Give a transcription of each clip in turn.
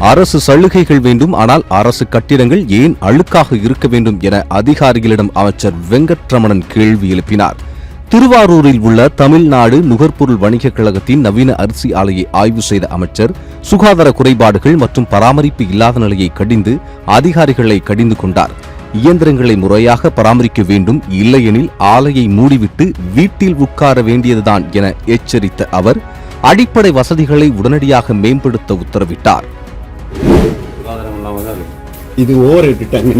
அரசு சலுகைகள் வேண்டும், ஆனால் அரசு கட்டிடங்கள் ஏன் அழுக்காக இருக்க வேண்டும் என அதிகாரிகளிடம் அமைச்சர் வெங்கட்ரமணன் கேள்வி எழுப்பினார். திருவாரூரில் உள்ள தமிழ்நாடு நுகர்பொருள் வணிகக் கழகத்தின் நவீன அரிசி ஆலையை ஆய்வு செய்த அமைச்சர் சுகாதார குறைபாடுகள் மற்றும் பராமரிப்பு இல்லாத நிலையை கடிந்து அதிகாரிகளை கடிந்து கொண்டார். இயந்திரங்களை முறையாக பராமரிக்க வேண்டும், இல்லையெனில் ஆலையை மூடிவிட்டு வீட்டில் உட்கார வேண்டியதுதான் என எச்சரித்த அவர் அடிப்படை வசதிகளை உடனடியாக மேம்படுத்த உத்தரவிட்டார். இது ஓவர் ஆயிட்டாங்க.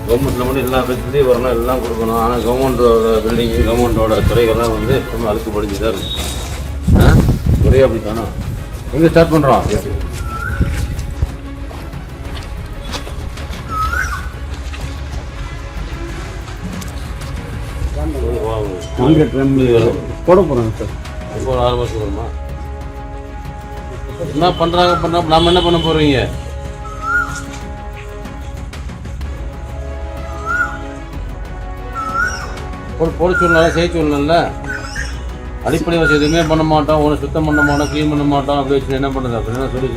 கவர்மெண்ட்டில் மட்டும் எல்லா ஃபெசிலிட்டியும் வரணும், எல்லாம் கொடுக்கணும். ஆனால் கவர்மெண்ட்டோட பில்டிங்கு, கவர்மெண்ட்டோட துறைகள்லாம் வந்து ரொம்ப அழுக்குப்படுத்தி தான் இருக்கும். ஒரே அப்படி தானே. எங்கே ஸ்டார்ட் பண்ணுறோம்? போட போகிறாங்க சார். இப்போ ஒரு 6 மாதத்துக்கு வருமா? என்ன பண்ணுறாங்க நம்ம என்ன பண்ண போகிறீங்க? போட சொல்லலாம், செய்ய சொல்லல. அடிப்படை வசதி எதுவுமே பண்ண மாட்டோம், ஒன்று சுத்தம் பண்ண மாட்டோம், க்ளீன் பண்ண மாட்டோம். அப்படி வச்சு என்ன பண்ணுறது? அப்படின்னா சொல்லி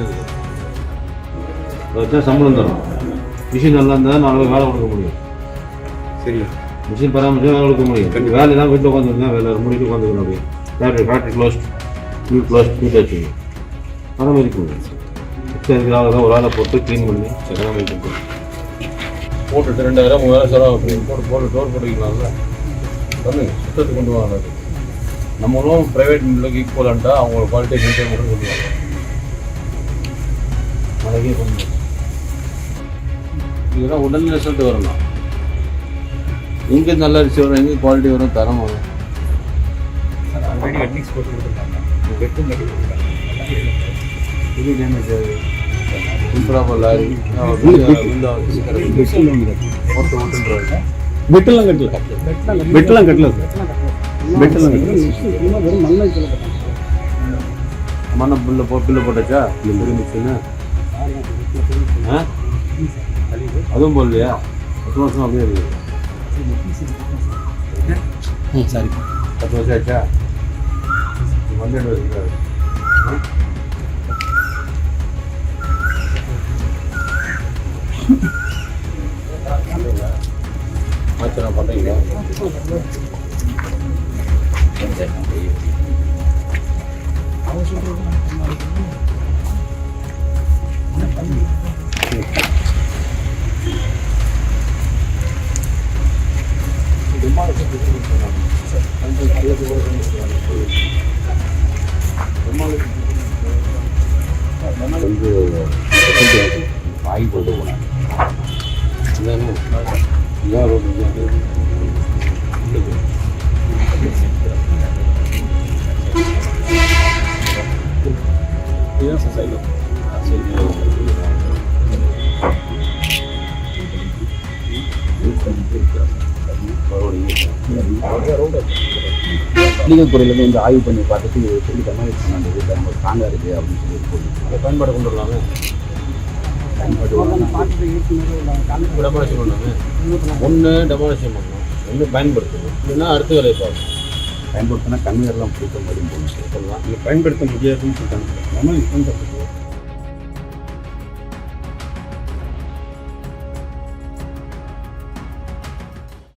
வச்சா சம்பளம் தரும். மிஷின் நல்லா இருந்தால் 4 வேலை கொடுக்க முடியும். சரி, மிஷின் பராமரிச்சு வேலை கொடுக்க முடியும். வேலையெல்லாம் வீட்டில் உட்காந்துருந்தா வேலை முடிட்டு உட்காந்துக்கணும். அப்படியே ஃபேக்ட்ரி க்ளோஸ்ட், வீட் வச்சுக்கணும், பராமரிக்க முடியும். தான் ஒரு வேலை போட்டு க்ளீன் பண்ணி பராமரிக்க போட்டுட்டு 2000 3000 செலவு போட்டு டோர் போட்டுக்கலாம்ல. சொல்லுங்க, சுத்தத்துக்கு கொண்டு வாங்க. நம்மளும் ப்ரைவேட் மில்லுக்கு ஈக்குவலண்ட்டாக அவங்களோட குவாலிட்டி மெயின்டைன் பண்ணி கொண்டு வாங்க. நாளைக்கே கொண்டு இதெல்லாம் உடனே ரிசல்ட் வரணும். எங்கே நல்ல அரிசி வரும், எங்கே குவாலிட்டி வரும், தரம் வரும். இது டேமேஜ் ஆகுது. இம்ப்ராப்பர் லாரி பெட்டெல்லாம் கட்டல மண்ணை பில்லு போட்டாச்சா? மிஷின்னு அதுவும் போடலையா? 10 வருஷம் அப்படியே இருக்குது. சரி, 10 வருஷம் ஆச்சா? வந்து வச்சுருக்காரு. ஆச்சரா பண்ணுறீங்களா? வாங்கி போட்டு போனேன். லீகல் துறையிலேருந்து வந்து ஆய்வு பண்ணி பார்த்துட்டு சொல்லி டெமாலிஷ் பண்ணாங்க. வீட்டில் நம்ம ஸ்ட்ராங்காக இருக்குது அப்படின்னு சொல்லி அதை பயன்பாடு கொண்டு வரலாமே. டெமாலிஷன் பண்ணாங்க. ஒன்று டெமாலிஷன் பண்ணணும், ஒன்று பயன்படுத்தணும். இல்லைன்னா அடுத்த வேலையை பார்க்கணும். பயன்படுத்தினா கன்வேயர்லாம் பிடிக்க முடியும் சொல்லலாம். இல்லை பயன்படுத்த முடியாதுன்னு சொல்லிட்டாங்க. டெமாலிஷ் பண்ணுறது